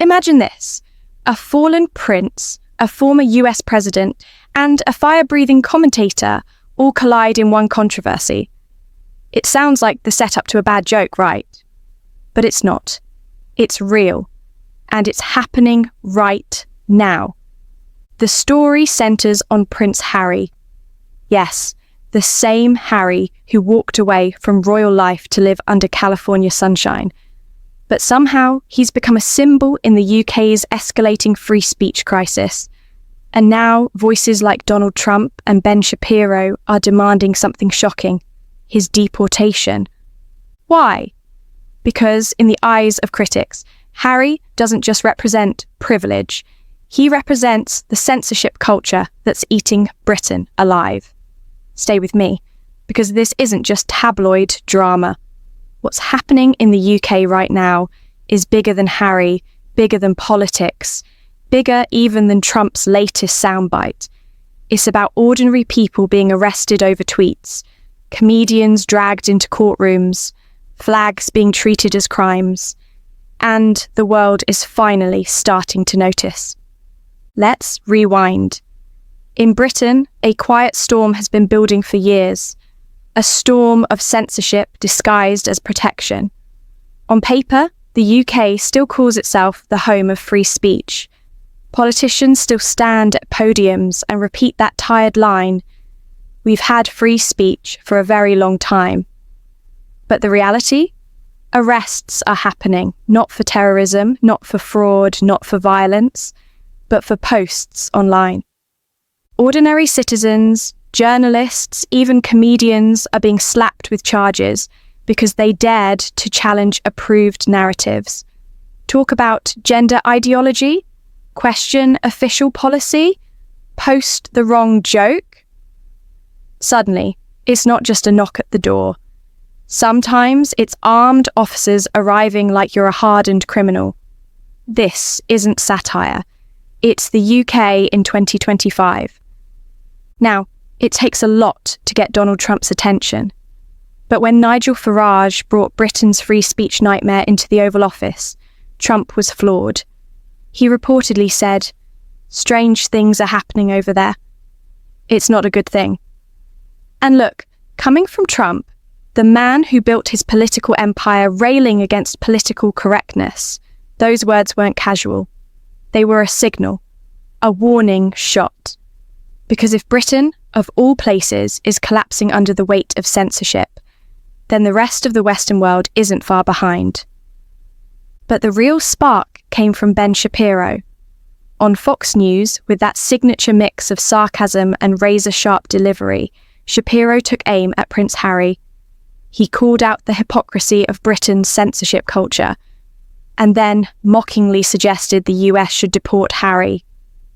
Imagine this: a fallen prince, a former US president, and a fire-breathing commentator all collide in one controversy. It sounds like the setup to a bad joke, right? But it's not. It's real. And it's happening right now. The story centers on Prince Harry. Yes, the same Harry who walked away from royal life to live under California sunshine. But somehow he's become a symbol in the UK's escalating free speech crisis. And now voices like Donald Trump and Ben Shapiro are demanding something shocking: his deportation. Why? Because in the eyes of critics, Harry doesn't just represent privilege. He represents the censorship culture that's eating Britain alive. Stay with me, because this isn't just tabloid drama. What's happening in the UK right now is bigger than Harry, bigger than politics, bigger even than Trump's latest soundbite. It's about ordinary people being arrested over tweets, comedians dragged into courtrooms, flags being treated as crimes, and the world is finally starting to notice. Let's rewind. In Britain, a quiet storm has been building for years, a storm of censorship disguised as protection. On paper, the UK still calls itself the home of free speech. Politicians still stand at podiums and repeat that tired line, "We've had free speech for a very long time." But the reality? Arrests are happening, not for terrorism, not for fraud, not for violence, but for posts online. Ordinary citizens, journalists, even comedians are being slapped with charges because they dared to challenge approved narratives, talk about gender ideology, question official policy, post the wrong joke. Suddenly, it's not just a knock at the door. Sometimes it's armed officers arriving like you're a hardened criminal. This isn't satire. It's the UK in 2025. Now, it takes a lot to get Donald Trump's attention. But when Nigel Farage brought Britain's free speech nightmare into the Oval Office, Trump was floored. He reportedly said, "Strange things are happening over there. It's not a good thing." And look, coming from Trump, the man who built his political empire railing against political correctness, those words weren't casual. They were a signal, a warning shot. Because if Britain, of all places, is collapsing under the weight of censorship, then the rest of the Western world isn't far behind. But the real spark came from Ben Shapiro. On Fox News, with that signature mix of sarcasm and razor-sharp delivery, Shapiro took aim at Prince Harry. He called out the hypocrisy of Britain's censorship culture, and then mockingly suggested the US should deport Harry.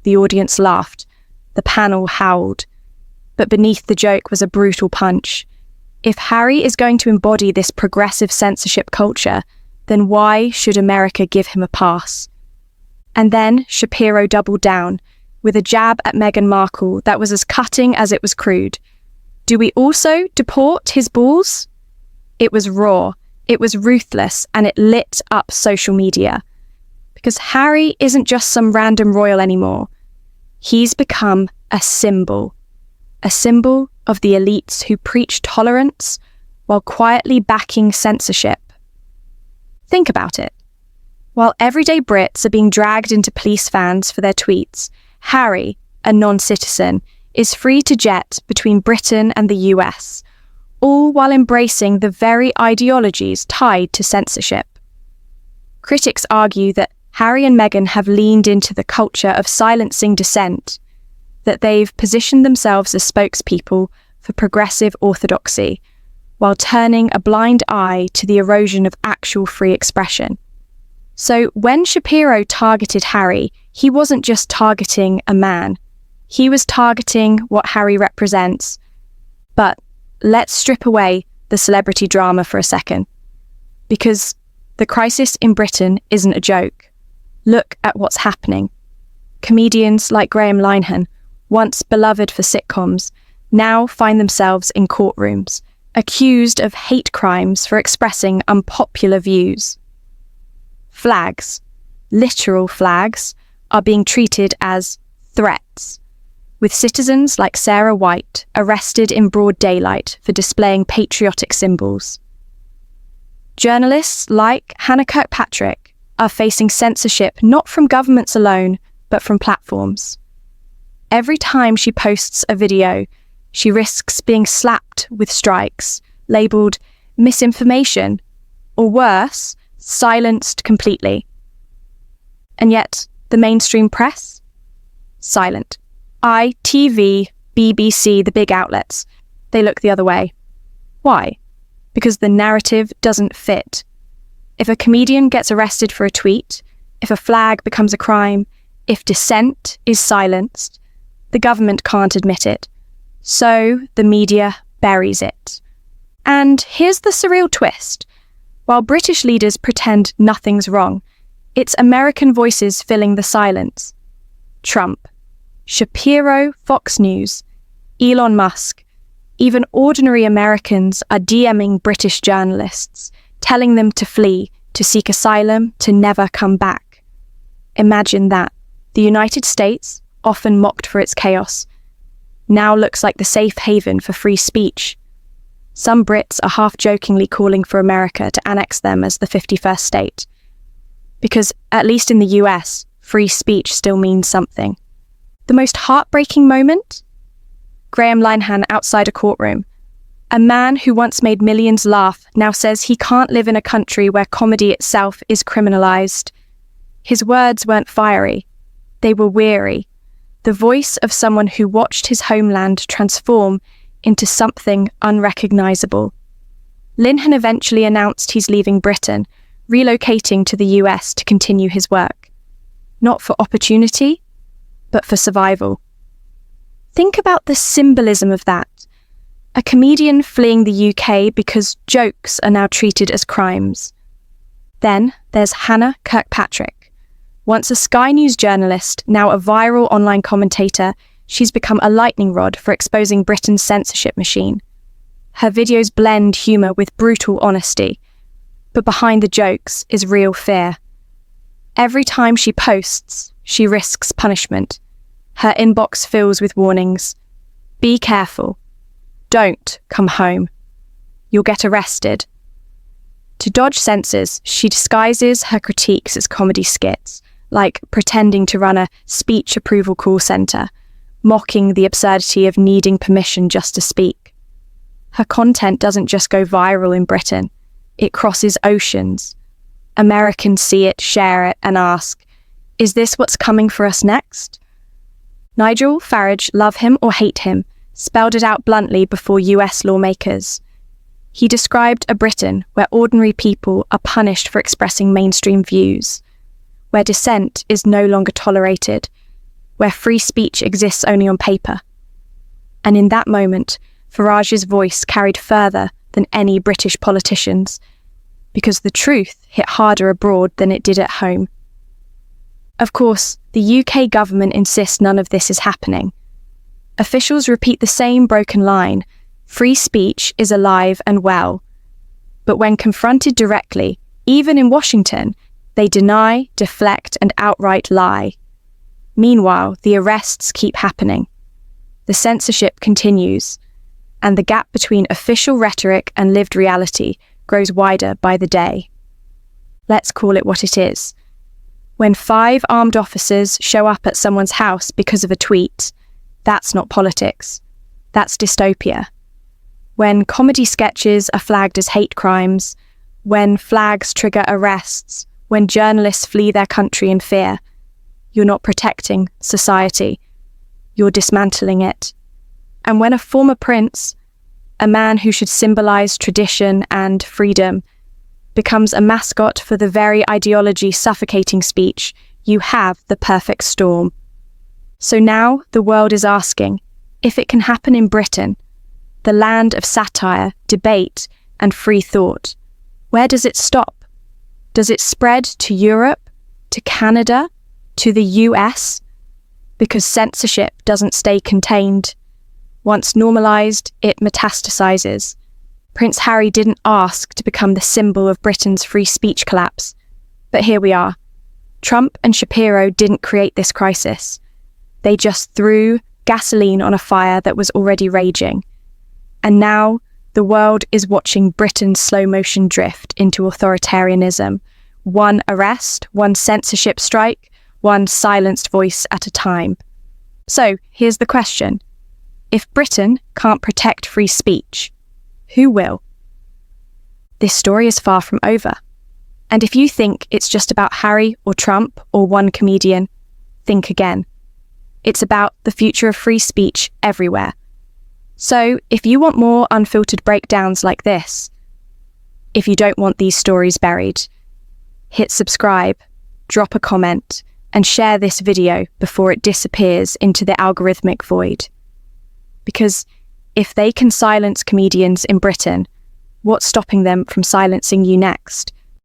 The audience laughed. The panel howled. But beneath the joke was a brutal punch. If Harry is going to embody this progressive censorship culture, then why should America give him a pass? And then Shapiro doubled down, with a jab at Meghan Markle that was as cutting as it was crude. Do we also deport his balls? It was raw, it was ruthless, and it lit up social media. Because Harry isn't just some random royal anymore. He's become a symbol of the elites who preach tolerance while quietly backing censorship. Think about it. While everyday Brits are being dragged into police vans for their tweets, Harry, a non-citizen, is free to jet between Britain and the US, all while embracing the very ideologies tied to censorship. Critics argue that Harry and Meghan have leaned into the culture of silencing dissent, that they've positioned themselves as spokespeople for progressive orthodoxy, while turning a blind eye to the erosion of actual free expression. So when Shapiro targeted Harry, he wasn't just targeting a man. He was targeting what Harry represents. But let's strip away the celebrity drama for a second. Because the crisis in Britain isn't a joke. Look at what's happening. Comedians like Graham Linehan, once beloved for sitcoms, now find themselves in courtrooms, accused of hate crimes for expressing unpopular views. Flags. literal flags, are being treated as threats, with citizens like Sarah White arrested in broad daylight for displaying patriotic symbols. Journalists like Hannah Kirkpatrick are facing censorship not from governments alone, but from platforms. Every time she posts a video, she risks being slapped with strikes, labelled misinformation, or worse, silenced completely. And yet, the mainstream press? Silent. ITV, BBC, the big outlets, they look the other way. Why? Because the narrative doesn't fit. If a comedian gets arrested for a tweet, if a flag becomes a crime, if dissent is silenced, the government can't admit it. So the media buries it. And here's the surreal twist. While British leaders pretend nothing's wrong, it's American voices filling the silence. Trump, Shapiro, Fox News, Elon Musk, even ordinary Americans are DMing British journalists, telling them to flee, to seek asylum, to never come back. Imagine that. The United States, often mocked for its chaos, now looks like the safe haven for free speech. Some Brits are half-jokingly calling for America to annex them as the 51st state. Because, at least in the US, free speech still means something. The most heartbreaking moment? Graham Linehan outside a courtroom. A man who once made millions laugh now says he can't live in a country where comedy itself is criminalized. His words weren't fiery. They were weary. The voice of someone who watched his homeland transform into something unrecognizable. Linehan eventually announced he's leaving Britain, relocating to the US to continue his work. Not for opportunity, but for survival. Think about the symbolism of that. A comedian fleeing the UK because jokes are now treated as crimes. Then there's Hannah Kirkpatrick. Once a Sky News journalist, now a viral online commentator, she's become a lightning rod for exposing Britain's censorship machine. Her videos blend humour with brutal honesty, but behind the jokes is real fear. Every time she posts, she risks punishment. Her inbox fills with warnings. Be careful. Don't come home. You'll get arrested. To dodge censors, she disguises her critiques as comedy skits, like pretending to run a speech approval call centre, mocking the absurdity of needing permission just to speak. Her content doesn't just go viral in Britain, it crosses oceans. Americans see it, share it, and ask, is this what's coming for us next? Nigel Farage, love him or hate him, spelled it out bluntly before US lawmakers. He described a Britain where ordinary people are punished for expressing mainstream views, where dissent is no longer tolerated, where free speech exists only on paper. And in that moment, Farage's voice carried further than any British politician's, because the truth hit harder abroad than it did at home. Of course, the UK government insists none of this is happening. Officials repeat the same broken line: free speech is alive and well. But when confronted directly, even in Washington, they deny, deflect, and outright lie. Meanwhile, the arrests keep happening. The censorship continues, and the gap between official rhetoric and lived reality grows wider by the day. Let's call it what it is. When 5 armed officers show up at someone's house because of a tweet, that's not politics. That's dystopia. When comedy sketches are flagged as hate crimes, when flags trigger arrests, when journalists flee their country in fear, you're not protecting society. You're dismantling it. And when a former prince, a man who should symbolize tradition and freedom, becomes a mascot for the very ideology suffocating speech, you have the perfect storm. So now the world is asking if it can happen in Britain, the land of satire, debate, and free thought. Where does it stop? Does it spread to Europe, to Canada, to the US? Because censorship doesn't stay contained. Once normalized, it metastasizes. Prince Harry didn't ask to become the symbol of Britain's free speech collapse, but here we are. Trump and Shapiro didn't create this crisis. They just threw gasoline on a fire that was already raging. And now the world is watching Britain's slow-motion drift into authoritarianism. One arrest, one censorship strike, one silenced voice at a time. So, here's the question. If Britain can't protect free speech, who will? This story is far from over. And if you think it's just about Harry or Trump or one comedian, think again. It's about the future of free speech everywhere. So, if you want more unfiltered breakdowns like this, if you don't want these stories buried, hit subscribe, drop a comment, and share this video before it disappears into the algorithmic void. Because if they can silence comedians in Britain, what's stopping them from silencing you next?